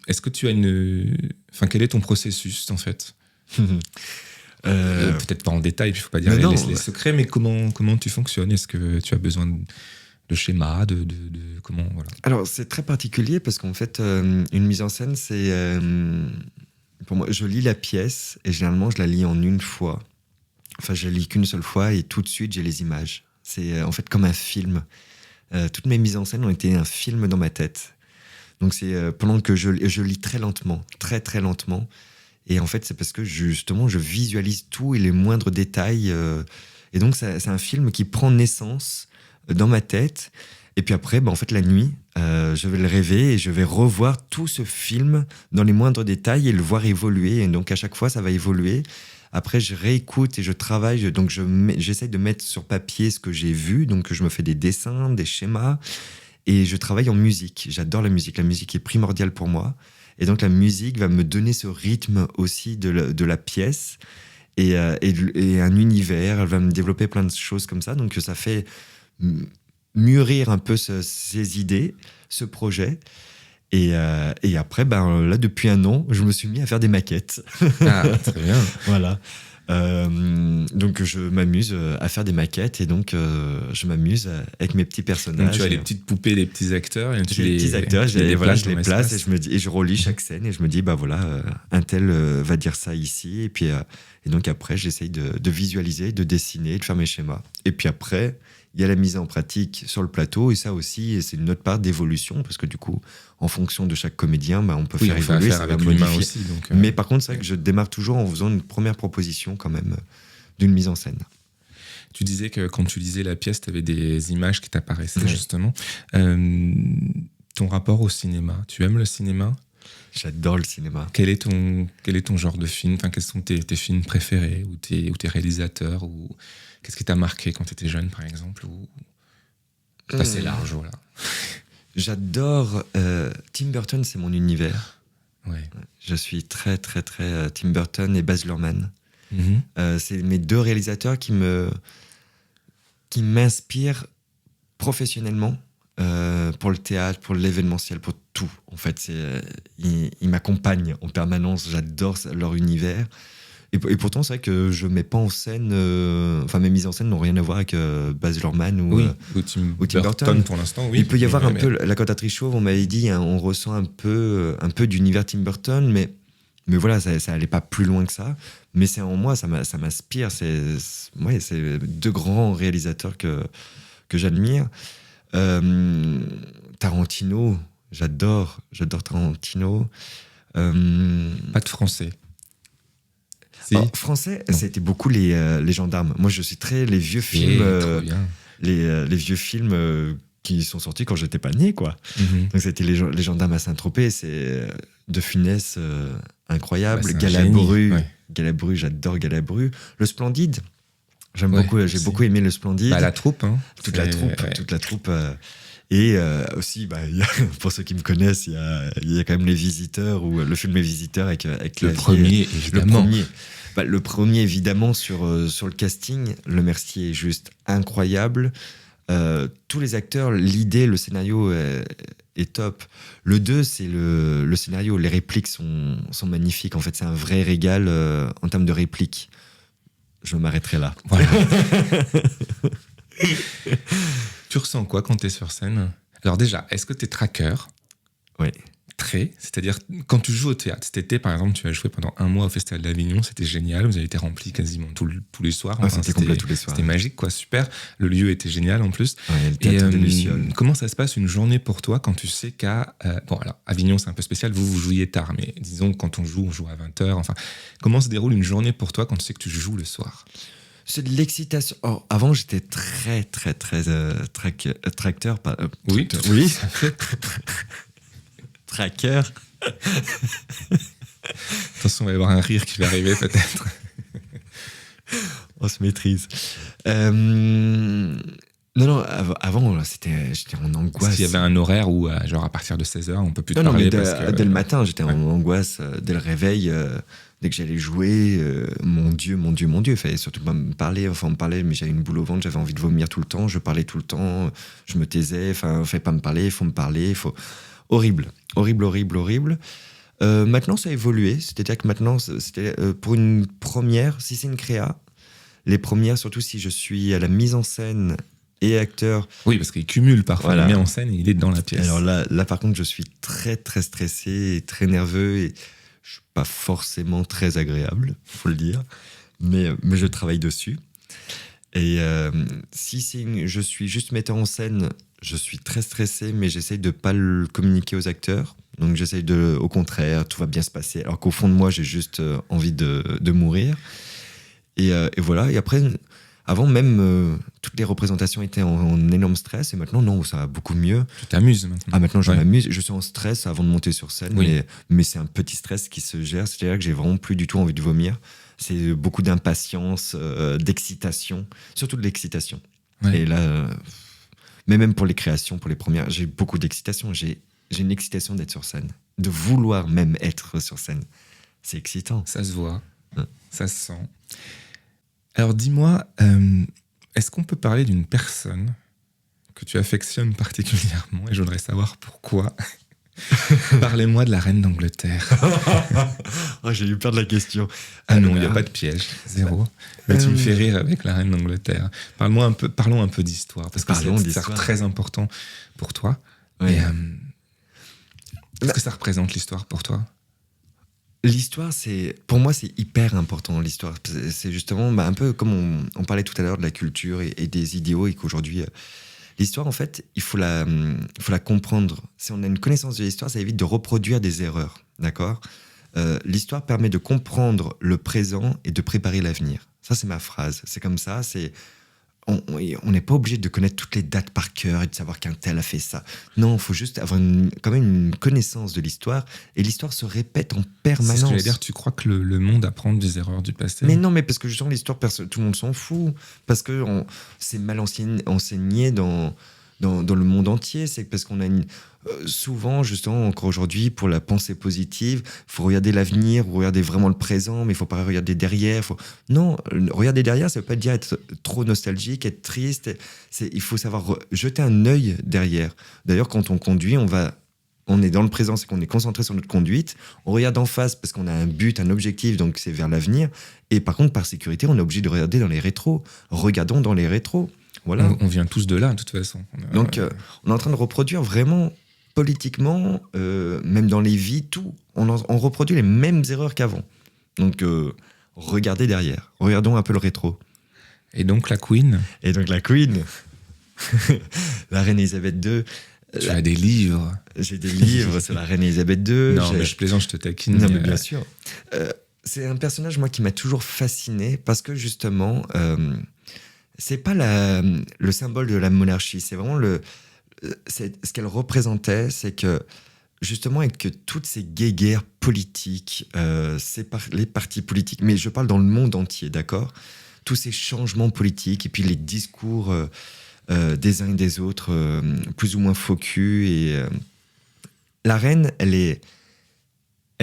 Speaker 1: Est-ce que tu as quel est ton processus en fait? Peut-être pas en détail, il faut pas dire les secrets, mais comment tu fonctionnes? Est-ce que tu as besoin de schémas, de comment voilà.
Speaker 2: Alors c'est très particulier parce qu'en fait une mise en scène c'est pour moi je lis la pièce et généralement je la lis en une fois. Enfin je la lis qu'une seule fois et tout de suite j'ai les images. C'est en fait comme un film. Toutes mes mises en scène ont été un film dans ma tête. Donc c'est pendant que je lis très lentement, très très lentement. Et en fait, c'est parce que justement, je visualise tout et les moindres détails. Et donc, c'est un film qui prend naissance dans ma tête. Et puis après, en fait, la nuit, je vais le rêver et je vais revoir tout ce film dans les moindres détails et le voir évoluer. Et donc, à chaque fois, ça va évoluer. Après, je réécoute et je travaille. Donc, j'essaye de mettre sur papier ce que j'ai vu. Donc, je me fais des dessins, des schémas. Et je travaille en musique. J'adore la musique. La musique est primordiale pour moi. Et donc, la musique va me donner ce rythme aussi de la pièce et un univers. Elle va me développer plein de choses comme ça. Donc, ça fait mûrir un peu ces idées, ce projet. Et après, là, depuis un an, je me suis mis à faire des maquettes.
Speaker 1: Ah, très bien.
Speaker 2: Voilà. Donc je m'amuse à faire des maquettes et donc je m'amuse avec mes petits personnages.
Speaker 1: Donc tu as les petites poupées, les petits acteurs. Et
Speaker 2: les petits acteurs, je les place et je relis chaque scène et je me dis un tel va dire ça ici et donc après j'essaye de visualiser, de dessiner, de faire mes schémas. Et puis après il y a la mise en pratique sur le plateau et ça aussi c'est une autre part d'évolution parce que du coup en fonction de chaque comédien on peut faire évoluer, ça va modifier aussi, donc, mais par contre c'est vrai que je démarre toujours en faisant une première proposition quand même d'une mise en scène.
Speaker 1: Tu disais que quand tu lisais la pièce tu avais des images qui t'apparaissaient justement. Ton rapport au cinéma, tu aimes le cinéma?
Speaker 2: J'adore le cinéma.
Speaker 1: Quel est ton genre de film? Quels sont tes films préférés ou tes réalisateurs ou qu'est-ce qui t'a marqué quand tu étais jeune, par exemple? C'est assez large, voilà.
Speaker 2: J'adore... Tim Burton, c'est mon univers.
Speaker 1: Ouais.
Speaker 2: Je suis très, très, très Tim Burton et Baz Luhrmann.
Speaker 1: Mm-hmm.
Speaker 2: C'est mes deux réalisateurs qui m'inspirent professionnellement. pour le théâtre, pour l'événementiel, pour tout. En fait, ils m'accompagnent en permanence. J'adore leur univers. Et pourtant, c'est vrai que je mets pas en scène. Enfin, mes mises en scène n'ont rien à voir avec Baz Luhrmann
Speaker 1: ou Tim Burton pour l'instant. Oui.
Speaker 2: Il peut y avoir un peu la cantatrice chauve. On m'avait dit, hein, on ressent un peu d'univers Tim Burton, mais voilà, ça allait pas plus loin que ça. Mais c'est en moi, ça m'inspire. C'est deux grands réalisateurs que j'admire. Tarantino, j'adore Tarantino.
Speaker 1: Pas de français.
Speaker 2: Français, c'était beaucoup les gendarmes. Moi, je suis très les vieux films, les vieux films qui sont sortis quand j'étais pas né, quoi. Donc c'était les gendarmes à Saint-Tropez, c'est De Funès, incroyable. Galabru, Galabru, j'adore Galabru. Le Splendide, j'aime beaucoup. J'ai beaucoup aimé Le Splendide.
Speaker 1: La troupe, hein.
Speaker 2: Toute la troupe. Et aussi, pour ceux qui me connaissent, il y a quand même Les Visiteurs, ou le film Les Visiteurs avec
Speaker 1: le premier, évidemment.
Speaker 2: Le premier, évidemment, sur le casting. Le Mercier est juste incroyable. Tous les acteurs, l'idée, le scénario est top. Le 2, c'est le scénario. Les répliques sont magnifiques. En fait, c'est un vrai régal en termes de répliques. Je m'arrêterai là.
Speaker 1: Voilà. Tu ressens quoi quand tu es sur scène ? Alors déjà, est-ce que tu es tracker ?
Speaker 2: Oui.
Speaker 1: Très, c'est-à-dire quand tu joues au théâtre. Cet été, par exemple, tu as joué pendant 1 mois au Festival d'Avignon, c'était génial, vous avez été rempli quasiment tous les soirs.
Speaker 2: C'était complet tous les soirs.
Speaker 1: C'était magique, quoi, super. Le lieu était génial en plus.
Speaker 2: Ouais, le théâtre de Luciole.
Speaker 1: Comment ça se passe une journée pour toi quand tu sais qu'à... bon, alors, Avignon, c'est un peu spécial, vous jouiez tard, mais disons, quand on joue à 20h. Enfin, comment se déroule une journée pour toi quand tu sais que tu joues le soir ?
Speaker 2: C'est de l'excitation. Oh, avant, j'étais très, très, très tracteur.
Speaker 1: Oui.
Speaker 2: Tracker.
Speaker 1: Attention, il va y avoir un rire qui va arriver peut-être.
Speaker 2: On se maîtrise. Non, avant, là, j'étais en angoisse.
Speaker 1: Parce qu'il y avait un horaire où, genre à partir de 16h, on peut plus te parler.
Speaker 2: Dès le matin, j'étais en angoisse. Dès le réveil, dès que j'allais jouer, mon Dieu, il fallait surtout pas me parler. Enfin, on me parlait, mais j'avais une boule au ventre, j'avais envie de vomir tout le temps. Je parlais tout le temps, je me taisais. Enfin, fallait pas me parler, il faut me parler. Horrible. Maintenant, ça a évolué. C'est-à-dire que maintenant, c'était pour une première, si c'est une créa, les premières, surtout si je suis à la mise en scène et acteur.
Speaker 1: Oui, parce qu'il cumule parfois. Voilà. Il met en scène et il est dans la pièce.
Speaker 2: Alors là, par contre, je suis très, très stressé et très nerveux. Et je suis pas forcément très agréable, faut le dire. Mais je travaille dessus. Et si je suis juste metteur en scène, je suis très stressé, mais j'essaye de pas le communiquer aux acteurs. Donc j'essaye au contraire, tout va bien se passer. Alors qu'au fond de moi, j'ai juste envie de mourir. Et voilà. Et après, avant même, toutes les représentations étaient en énorme stress. Et maintenant, non, ça va beaucoup mieux.
Speaker 1: Tu t'amuses maintenant.
Speaker 2: Maintenant, je m'amuse. Je suis en stress avant de monter sur scène. Oui. Mais c'est un petit stress qui se gère. C'est-à-dire que j'ai vraiment plus du tout envie de vomir. C'est beaucoup d'impatience, d'excitation. Surtout de l'excitation. Ouais. Et là... mais même pour les créations, pour les premières, j'ai beaucoup d'excitation. J'ai une excitation d'être sur scène. De vouloir même être sur scène. C'est excitant.
Speaker 1: Ça se voit. Ça se sent. Alors dis-moi, est-ce qu'on peut parler d'une personne que tu affectionnes particulièrement ? Et je voudrais savoir pourquoi. Parlez-moi de la reine d'Angleterre.
Speaker 2: J'ai eu peur de la question.
Speaker 1: Non, il n'y a pas de piège, zéro. Mais tu me fais rire avec la reine d'Angleterre. Parlons un peu d'histoire, parce que c'est très important pour toi. Oui. Qu'est-ce que ça représente, l'histoire, pour toi ?
Speaker 2: L'histoire, pour moi, c'est hyper important, l'histoire. C'est justement un peu comme on parlait tout à l'heure de la culture et des idéaux, et qu'aujourd'hui... l'histoire, en fait, il faut la comprendre. Si on a une connaissance de l'histoire, ça évite de reproduire des erreurs, d'accord ? L'histoire permet de comprendre le présent et de préparer l'avenir. Ça, c'est ma phrase. C'est comme ça, on n'est pas obligé de connaître toutes les dates par cœur et de savoir qu'un tel a fait ça. Non, il faut juste avoir quand même une connaissance de l'histoire, et l'histoire se répète en permanence.
Speaker 1: C'est ce que j'allais dire, tu crois que le monde apprend des erreurs du passé ?
Speaker 2: Mais non, mais parce que justement, l'histoire, tout le monde s'en fout, parce que c'est mal enseigné dans dans le monde entier. C'est parce qu'on a souvent, justement, encore aujourd'hui, pour la pensée positive, il faut regarder l'avenir, ou regarder vraiment le présent, mais il ne faut pas regarder derrière. Non, regarder derrière, ça ne veut pas dire être trop nostalgique, être triste. Il faut savoir jeter un œil derrière. D'ailleurs, quand on conduit, on est dans le présent, c'est qu'on est concentré sur notre conduite. On regarde en face parce qu'on a un but, un objectif, donc c'est vers l'avenir. Et par contre, par sécurité, on est obligé de regarder dans les rétros. Regardons dans les rétros. Voilà.
Speaker 1: On vient tous de là, de toute façon.
Speaker 2: Donc, on est en train de reproduire vraiment politiquement, même dans les vies, tout. On reproduit les mêmes erreurs qu'avant. Donc, regardez derrière. Regardons un peu le rétro.
Speaker 1: Et donc, la Queen.
Speaker 2: La reine Elisabeth II.
Speaker 1: Tu as des livres.
Speaker 2: J'ai des livres sur la reine Elisabeth II.
Speaker 1: Non, mais je plaisante, je te taquine.
Speaker 2: Non, mais bien sûr. C'est un personnage, moi, qui m'a toujours fasciné parce que, justement, c'est pas le symbole de la monarchie. C'est vraiment ce qu'elle représentait, c'est que, justement, avec toutes ces guéguerres politiques, les partis politiques, mais je parle dans le monde entier, d'accord ? Tous ces changements politiques et puis les discours des uns et des autres, plus ou moins faux cul. Et la reine, elle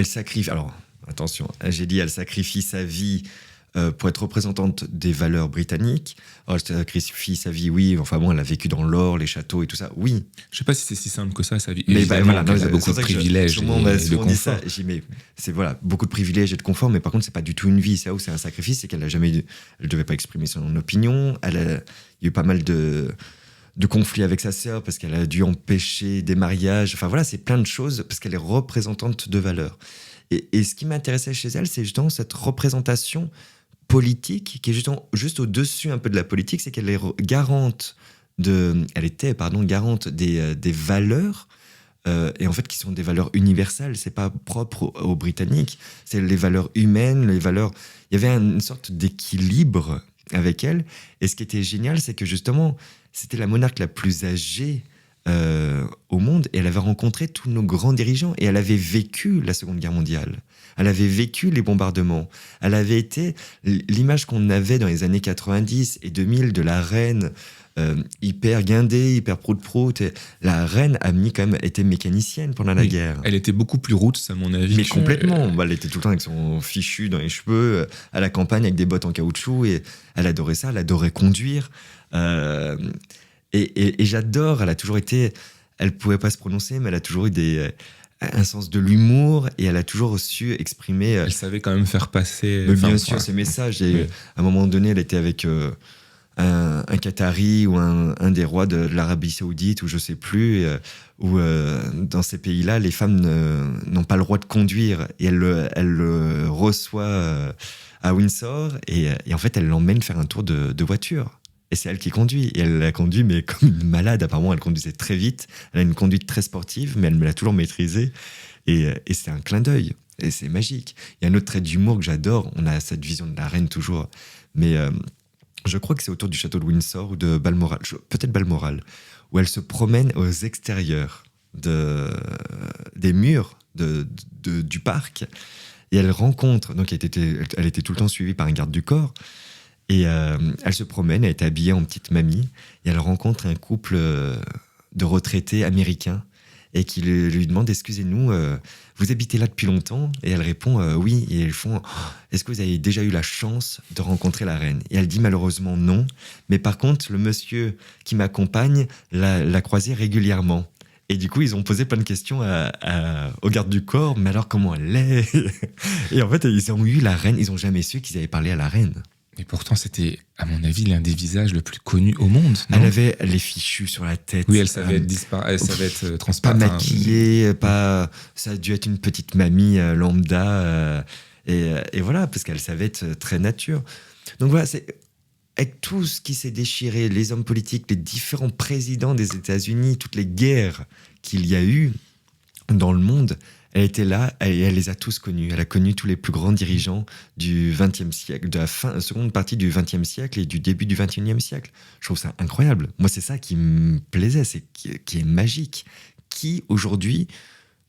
Speaker 2: sacrifie. Alors, attention, j'ai dit, elle sacrifie sa vie pour être représentante des valeurs britanniques. Alors, elle sacrifie sa vie, oui. Enfin bon, elle a vécu dans l'or, les châteaux et tout ça, oui.
Speaker 1: Je sais pas si c'est si simple que ça, sa vie.
Speaker 2: Mais voilà,
Speaker 1: elle a beaucoup de privilèges et de confort.
Speaker 2: C'est voilà, beaucoup de privilèges et de confort, mais par contre, c'est pas du tout une vie. C'est là où c'est un sacrifice, c'est qu'elle n'a jamais, elle devait pas exprimer son opinion. Il y a eu pas mal de conflits avec sa sœur parce qu'elle a dû empêcher des mariages. Enfin voilà, c'est plein de choses parce qu'elle est représentante de valeurs. Et ce qui m'intéressait chez elle, c'est justement cette représentation politique qui est justement juste au-dessus un peu de la politique, c'est qu'elle est garante garante des valeurs et en fait qui sont des valeurs universelles. C'est pas propre aux Britanniques, c'est les valeurs humaines, les valeurs. Il y avait une sorte d'équilibre avec elle. Et ce qui était génial, c'est que justement, c'était la monarque la plus âgée au monde, et elle avait rencontré tous nos grands dirigeants, et elle avait vécu la Seconde Guerre mondiale. Elle avait vécu les bombardements. Elle avait été l'image qu'on avait dans les années 90 et 2000 de la reine hyper guindée, hyper prout-prout. La reine a quand même été mécanicienne pendant la guerre.
Speaker 1: Elle était beaucoup plus roots, à mon avis.
Speaker 2: Mais complètement. Elle était tout le temps avec son fichu dans les cheveux, à la campagne avec des bottes en caoutchouc, et elle adorait ça, elle adorait conduire. Et j'adore, elle a toujours été... Elle pouvait pas se prononcer, mais elle a toujours eu un sens de l'humour, et elle a toujours su exprimer...
Speaker 1: Elle savait quand même faire passer...
Speaker 2: bien sûr, ses messages. Et à un moment donné, elle était avec un Qatari ou un des rois de l'Arabie Saoudite, ou je sais plus, où dans ces pays-là, les femmes n'ont pas le droit de conduire. Et elle le reçoit à Windsor, et en fait, elle l'emmène faire un tour de voiture. Et c'est elle qui conduit. Et elle la conduit, mais comme une malade. Apparemment, elle conduisait très vite. Elle a une conduite très sportive, mais elle me l'a toujours maîtrisée. Et c'est un clin d'œil. Et c'est magique. Il y a un autre trait d'humour que j'adore. On a cette vision de la reine toujours. Mais je crois que c'est autour du château de Windsor ou de Balmoral. Peut-être Balmoral. Où elle se promène aux extérieurs des murs du parc. Et elle rencontre... Donc, elle était tout le temps suivie par un garde du corps. Et elle se promène, elle est habillée en petite mamie, et elle rencontre un couple de retraités américains, et qui lui demande « Excusez-nous, vous habitez là depuis longtemps ?» Et elle répond « Oui ». Et ils font « Est-ce que vous avez déjà eu la chance de rencontrer la reine ?» Et elle dit malheureusement non, mais par contre, le monsieur qui m'accompagne l'a croisée régulièrement. Et du coup, ils ont posé plein de questions au garde du corps. « Mais alors, comment elle est ?» Et en fait, ils ont eu la reine, ils n'ont jamais su qu'ils avaient parlé à la reine.
Speaker 1: Et pourtant, c'était, à mon avis, l'un des visages le plus connus au monde. Non ?
Speaker 2: Elle avait les fichus sur la tête.
Speaker 1: Oui, elle savait être transparente.
Speaker 2: Pas maquillée, ça a dû être une petite mamie lambda. Et voilà, parce qu'elle savait être très nature. Donc voilà, avec tout ce qui s'est déchiré, les hommes politiques, les différents présidents des États-Unis, toutes les guerres qu'il y a eu dans le monde, elle était là et elle les a tous connus. Elle a connu tous les plus grands dirigeants du XXe siècle, de la seconde partie du XXe siècle et du début du XXIe siècle. Je trouve ça incroyable. Moi, c'est ça qui me plaisait, qui est magique. Qui, aujourd'hui,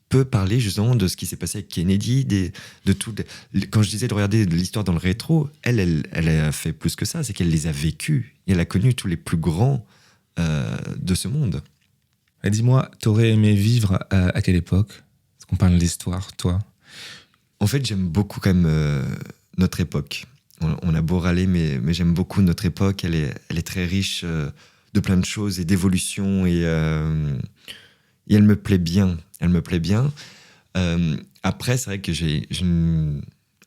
Speaker 2: peut parler justement de ce qui s'est passé avec Kennedy, de tout. Quand je disais de regarder l'histoire dans le rétro, elle a fait plus que ça. C'est qu'elle les a vécus. Et elle a connu tous les plus grands de ce monde.
Speaker 1: Et dis-moi, t'aurais aimé vivre à quelle époque? Est-ce qu'on parle d'histoire, toi?
Speaker 2: En fait, j'aime beaucoup quand même notre époque. On a beau râler, mais j'aime beaucoup notre époque. Elle est très riche de plein de choses et d'évolution. Et elle me plaît bien. Elle me plaît bien. Après, c'est vrai que j'ai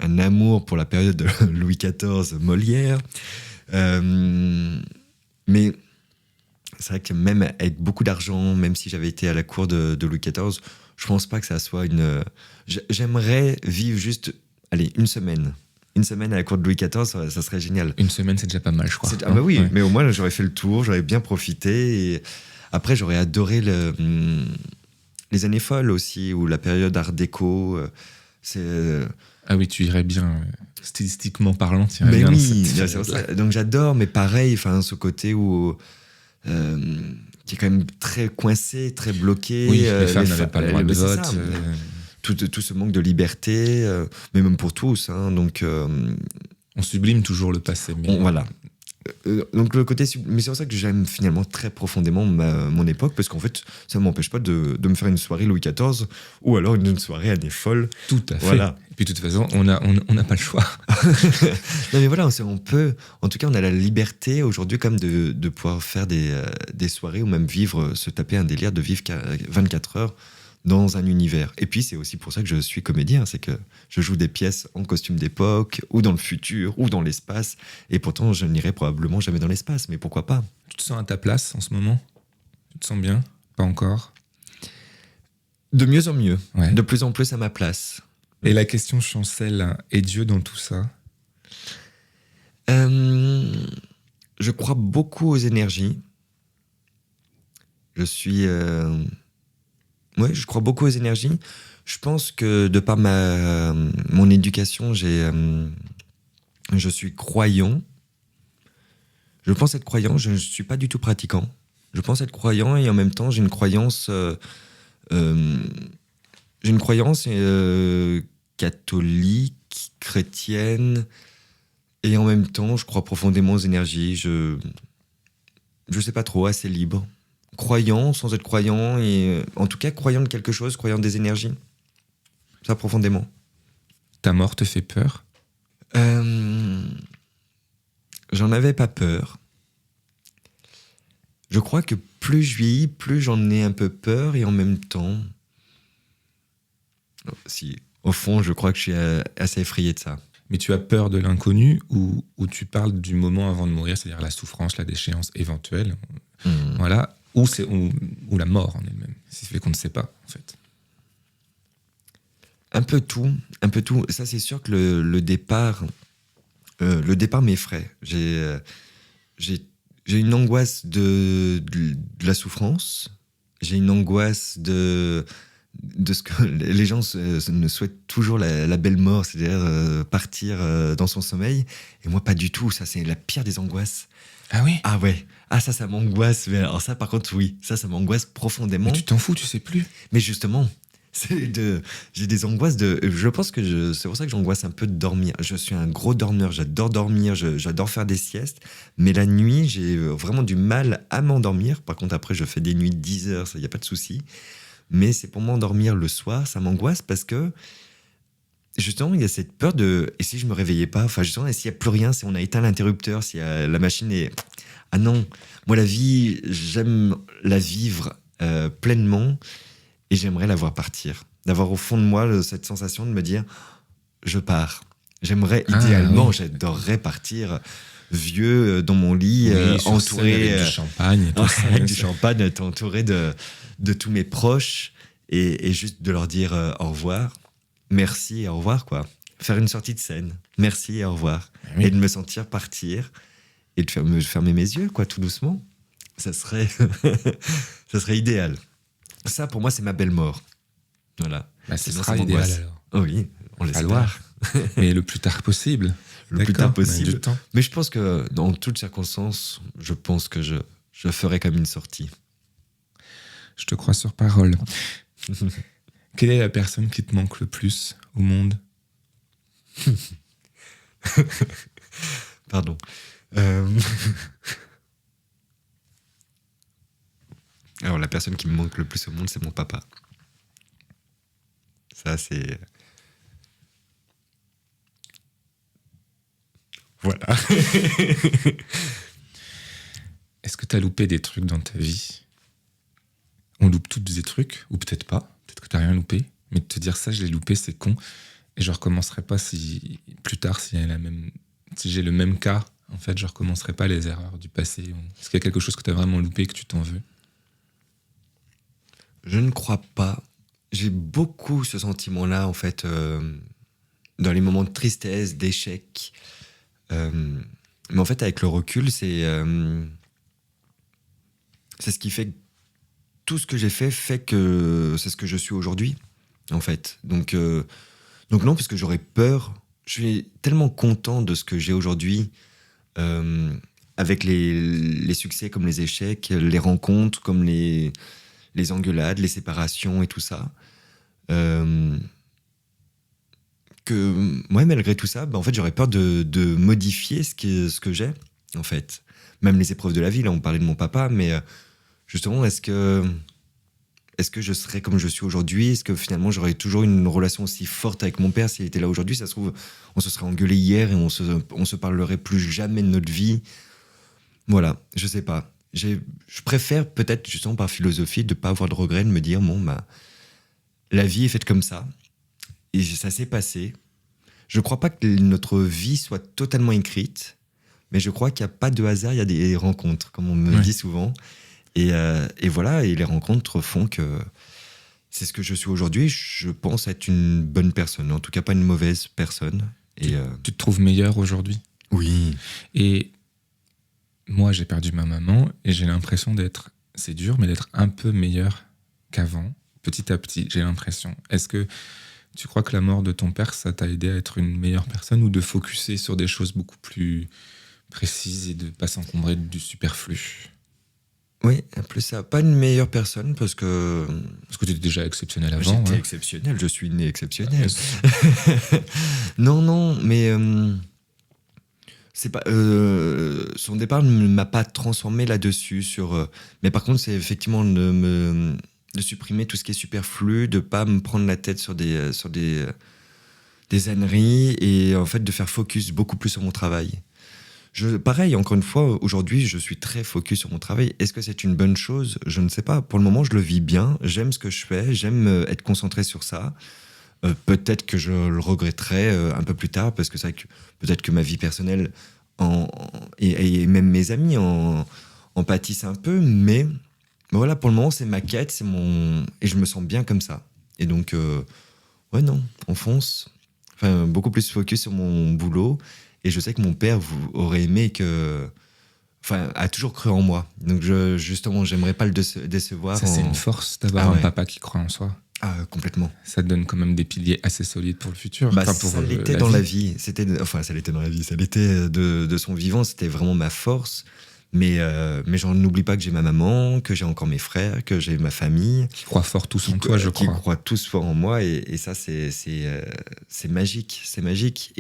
Speaker 2: un amour pour la période de Louis XIV, Molière. Mais c'est vrai que même avec beaucoup d'argent, même si j'avais été à la cour de Louis XIV, je pense pas que ça soit une... J'aimerais vivre juste, allez, une semaine. Une semaine à la cour de Louis XIV, ça serait génial.
Speaker 1: Une semaine, c'est déjà pas mal, je crois.
Speaker 2: Ah bah oui,
Speaker 1: Ouais.
Speaker 2: mais au moins j'aurais fait le tour, j'aurais bien profité. Et après, j'aurais adoré les années folles aussi, ou la période art déco.
Speaker 1: Ah oui, tu irais bien, stylistiquement parlant, tu irais
Speaker 2: Mais
Speaker 1: bien dans
Speaker 2: oui,
Speaker 1: cette
Speaker 2: c'est pour
Speaker 1: période-là.
Speaker 2: ça. Donc j'adore, mais pareil, ce côté où qui est quand même très coincé, très bloqué.
Speaker 1: Oui, les femmes n'avaient pas le droit de
Speaker 2: c'est
Speaker 1: vote.
Speaker 2: ça. Tout ce manque de liberté, mais même pour tous. Hein, donc
Speaker 1: On sublime toujours le passé. Mais...
Speaker 2: voilà. Donc le côté mais c'est pour ça que j'aime finalement très profondément mon époque, parce qu'en fait ça ne m'empêche pas de me faire une soirée Louis XIV ou alors une soirée année folle.
Speaker 1: Tout à fait.
Speaker 2: Voilà.
Speaker 1: Et puis de toute façon, on n'a pas le choix.
Speaker 2: Non mais voilà, on peut, en tout cas on a la liberté aujourd'hui comme de pouvoir faire des soirées ou même se taper un délire de vivre 24 heures dans un univers. Et puis c'est aussi pour ça que je suis comédien, c'est que je joue des pièces en costume d'époque, ou dans le futur, ou dans l'espace, et pourtant je n'irai probablement jamais dans l'espace, mais pourquoi pas?
Speaker 1: Tu te sens à ta place en ce moment? Tu te sens bien? Pas encore?
Speaker 2: De mieux en mieux,
Speaker 1: Ouais.
Speaker 2: de plus en plus à ma place.
Speaker 1: Et la question chancelle, est Dieu dans tout ça?
Speaker 2: Je crois beaucoup aux énergies. Je crois beaucoup aux énergies. Je pense que de par mon éducation, je suis croyant. Je pense être croyant, je ne suis pas du tout pratiquant. Je pense être croyant et en même temps, j'ai une croyance catholique, chrétienne, et en même temps, je crois profondément aux énergies. Je sais pas trop, assez libre. Croyant, sans être croyant, et en tout cas, croyant de quelque chose, croyant des énergies. Ça, profondément.
Speaker 1: Ta mort te fait peur?
Speaker 2: J'en avais pas peur. Je crois que plus je vieillis, plus j'en ai un peu peur, et en même temps... Si, au fond, je crois que je suis assez effrayé de ça.
Speaker 1: Mais tu as peur de l'inconnu ou tu parles du moment avant de mourir, c'est-à-dire la souffrance, la déchéance éventuelle, voilà, ou la mort en elle-même, si c'est fait qu'on ne sait pas, en fait.
Speaker 2: Un peu tout. Ça, c'est sûr que le départ m'effraie. J'ai une angoisse de la souffrance. J'ai une angoisse de ce que les gens ne souhaitent toujours la belle mort, c'est-à-dire partir dans son sommeil. Et moi, pas du tout. Ça, c'est la pire des angoisses.
Speaker 1: Ah oui?
Speaker 2: Ah ouais. Ah, ça m'angoisse. Mais alors ça, par contre, oui. Ça m'angoisse profondément.
Speaker 1: Mais tu t'en fous, tu sais plus.
Speaker 2: Mais justement, j'ai des angoisses de... Je pense que c'est pour ça que j'angoisse un peu de dormir. Je suis un gros dormeur, j'adore dormir, j'adore faire des siestes. Mais la nuit, j'ai vraiment du mal à m'endormir. Par contre, après, je fais des nuits de 10 heures, ça, il n'y a pas de souci. Mais c'est pour m'endormir le soir, ça m'angoisse parce que justement, il y a cette peur de... Et si je me réveillais pas? Enfin, justement, et s'il n'y a plus rien, si on a éteint l'interrupteur, si la machine est... Ah non, moi, la vie, j'aime la vivre pleinement et j'aimerais la voir partir. D'avoir au fond de moi cette sensation de me dire, je pars. J'aimerais, idéalement,
Speaker 1: oui.
Speaker 2: J'adorerais partir vieux dans mon lit,
Speaker 1: Oui, sur
Speaker 2: entouré...
Speaker 1: scène avec du champagne. Et tout ça,
Speaker 2: avec du champagne, être entouré de tous mes proches et juste de leur dire au revoir, merci et au revoir, quoi. Faire une sortie de scène, merci et au revoir.
Speaker 1: Oui.
Speaker 2: Et de me sentir partir et de fermer mes yeux, quoi, tout doucement. Ça serait, ça serait idéal. Ça, pour moi, c'est ma belle mort. Voilà.
Speaker 1: Bah, ce
Speaker 2: Sinon,
Speaker 1: sera
Speaker 2: ça
Speaker 1: idéal
Speaker 2: m'angoisse.
Speaker 1: alors.
Speaker 2: Oh oui, on l'espère.
Speaker 1: Falloir. Mais le plus tard possible.
Speaker 2: Le plus tard
Speaker 1: D'accord, on a
Speaker 2: possible.
Speaker 1: du temps.
Speaker 2: Mais je pense que dans toutes circonstances, je pense que je ferai comme une sortie.
Speaker 1: Je te crois sur parole. Quelle est la personne qui te manque le plus au monde?
Speaker 2: Pardon. Alors, la personne qui me manque le plus au monde, c'est mon papa. Ça, c'est... Voilà.
Speaker 1: Est-ce que tu as loupé des trucs dans ta vie? On loupe tous des trucs, ou peut-être pas. Peut-être que tu n'as rien loupé. Mais de te dire ça, je l'ai loupé, c'est con. Et je recommencerai pas si plus tard, si j'ai le même cas, en fait, je recommencerai pas les erreurs du passé. Est-ce qu'il y a quelque chose que tu as vraiment loupé et que tu t'en veux?
Speaker 2: Je ne crois pas. J'ai beaucoup ce sentiment-là, en fait, dans les moments de tristesse, d'échec. Mais en fait, avec le recul, c'est ce qui fait que tout ce que j'ai fait que c'est ce que je suis aujourd'hui, en fait. Donc non, parce que j'aurais peur. Je suis tellement content de ce que j'ai aujourd'hui, avec les succès comme les échecs, les rencontres comme les engueulades, les séparations et tout ça. Que moi, malgré tout ça, en fait, j'aurais peur de modifier ce que j'ai, en fait. Même les épreuves de la vie, là, on parlait de mon papa, mais justement, est-ce que je serais comme je suis aujourd'hui? Est-ce que finalement, j'aurais toujours une relation aussi forte avec mon père s'il était là aujourd'hui? Ça se trouve, on se serait engueulé hier et on se parlerait plus jamais de notre vie. Voilà, je sais pas. Je préfère peut-être, justement, par philosophie, de pas avoir de regrets, de me dire, bon, bah, la vie est faite comme ça. Et ça s'est passé. Je crois pas que notre vie soit totalement écrite, mais je crois qu'il n'y a pas de hasard, il y a des rencontres, comme on me dit souvent. Et voilà, et les rencontres font que c'est ce que je suis aujourd'hui. Je pense être une bonne personne, en tout cas pas une mauvaise personne.
Speaker 1: Tu te trouves meilleur aujourd'hui?
Speaker 2: Oui.
Speaker 1: Et moi, j'ai perdu ma maman et j'ai l'impression c'est dur, mais d'être un peu meilleur qu'avant, petit à petit, j'ai l'impression. Est-ce que tu crois que la mort de ton père, ça t'a aidé à être une meilleure personne ou de focuser sur des choses beaucoup plus précises et de pas s'encombrer du superflu?
Speaker 2: Oui, plus ça. Pas une meilleure personne parce que
Speaker 1: tu étais déjà exceptionnel avant.
Speaker 2: J'étais exceptionnel, je suis né exceptionnel. Non, mais c'est pas son départ ne m'a pas transformé là-dessus mais par contre c'est effectivement de supprimer tout ce qui est superflu, de pas me prendre la tête sur des âneries et en fait de faire focus beaucoup plus sur mon travail. Pareil, encore une fois, aujourd'hui, je suis très focus sur mon travail. Est-ce que c'est une bonne chose? Je ne sais pas. Pour le moment, je le vis bien. J'aime ce que je fais. J'aime être concentré sur ça. Peut-être que je le regretterai un peu plus tard, parce que c'est vrai que peut-être que ma vie personnelle et même mes amis en pâtissent un peu. Mais voilà, pour le moment, c'est ma quête, et je me sens bien comme ça. Et donc, ouais, non, on fonce. Enfin, beaucoup plus focus sur mon boulot. Et je sais que mon père aurait aimé a toujours cru en moi. Donc justement, j'aimerais pas le décevoir.
Speaker 1: Ça, c'est une force d'avoir un papa qui croit en soi.
Speaker 2: Ah, complètement.
Speaker 1: Ça te donne quand même des piliers assez solides pour le futur.
Speaker 2: Ça l'était dans la vie. Ça l'était dans la vie. Ça l'était de son vivant. C'était vraiment ma force. Mais j'en n'oublie pas que j'ai ma maman, que j'ai encore mes frères, que j'ai ma famille.
Speaker 1: Qui croient fort tous en toi, je crois.
Speaker 2: Qui croient tous fort en moi. Et ça, c'est magique. C'est magique.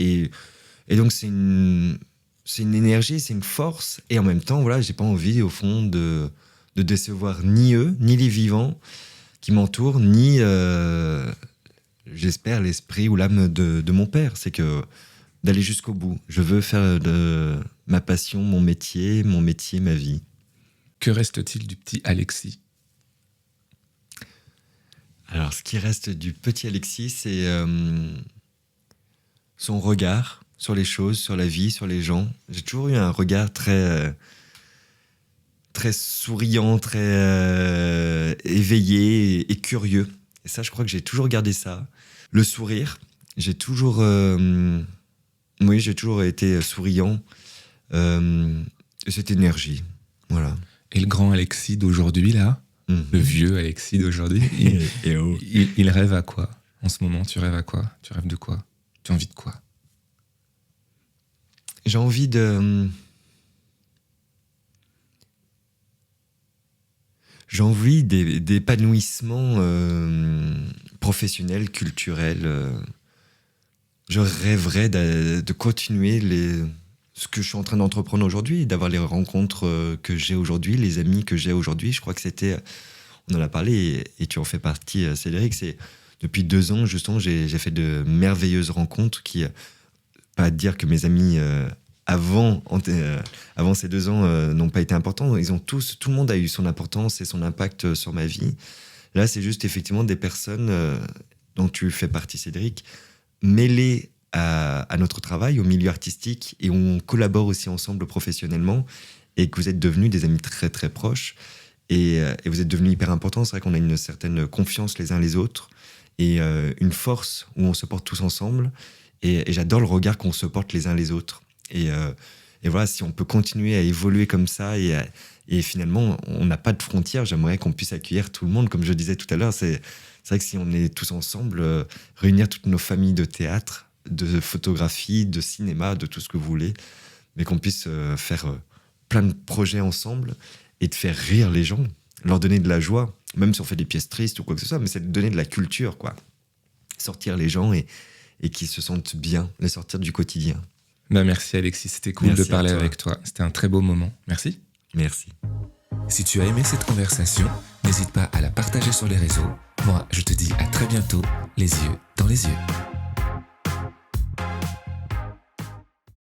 Speaker 2: Et donc, c'est une énergie, c'est une force. Et en même temps, voilà, j'ai pas envie, au fond, de décevoir ni eux, ni les vivants qui m'entourent, ni, j'espère, l'esprit ou l'âme de mon père. C'est que d'aller jusqu'au bout. Je veux faire de ma passion mon métier, ma vie.
Speaker 1: Que reste-t-il du petit Alexis?
Speaker 2: Alors, ce qui reste du petit Alexis, c'est son regard sur les choses, sur la vie, sur les gens. J'ai toujours eu un regard très souriant, très éveillé et curieux. Et ça, je crois que j'ai toujours gardé ça. Le sourire, j'ai toujours été souriant. Cette énergie, voilà.
Speaker 1: Et le grand Alexis d'aujourd'hui, là, le vieux Alexis d'aujourd'hui, il rêve à quoi? En ce moment, tu rêves à quoi? Tu rêves de quoi? Tu as envie de quoi?
Speaker 2: J'ai envie d'épanouissement professionnel, culturel. Je rêverais de continuer ce que je suis en train d'entreprendre aujourd'hui, d'avoir les rencontres que j'ai aujourd'hui, les amis que j'ai aujourd'hui. Je crois que c'était, on en a parlé et tu en fais partie, Cédric. C'est depuis 2 ans, justement, j'ai fait de merveilleuses rencontres qui, pas à dire que mes amis avant ces 2 ans n'ont pas été importants. Tout le monde a eu son importance et son impact sur ma vie. Là, c'est juste effectivement des personnes dont tu fais partie, Cédric, mêlées à notre travail, au milieu artistique, et on collabore aussi ensemble professionnellement, et que vous êtes devenus des amis très très proches, et vous êtes devenus hyper importants. C'est vrai qu'on a une certaine confiance les uns les autres, et une force où on se porte tous ensemble, et j'adore le regard qu'on se porte les uns les autres. Et voilà, si on peut continuer à évoluer comme ça, et finalement, on n'a pas de frontières, j'aimerais qu'on puisse accueillir tout le monde, comme je disais tout à l'heure. C'est vrai que si on est tous ensemble, réunir toutes nos familles de théâtre, de photographie, de cinéma, de tout ce que vous voulez, mais qu'on puisse faire plein de projets ensemble et de faire rire les gens, leur donner de la joie, même si on fait des pièces tristes ou quoi que ce soit, mais c'est de donner de la culture, quoi. Sortir les gens et qu'ils se sentent bien, les sortir du quotidien.
Speaker 1: Merci Alexis, c'était cool de parler avec toi. C'était un très beau moment. Merci.
Speaker 2: Merci.
Speaker 1: Si tu as aimé cette conversation, n'hésite pas à la partager sur les réseaux. Moi, je te dis à très bientôt, les yeux dans les yeux.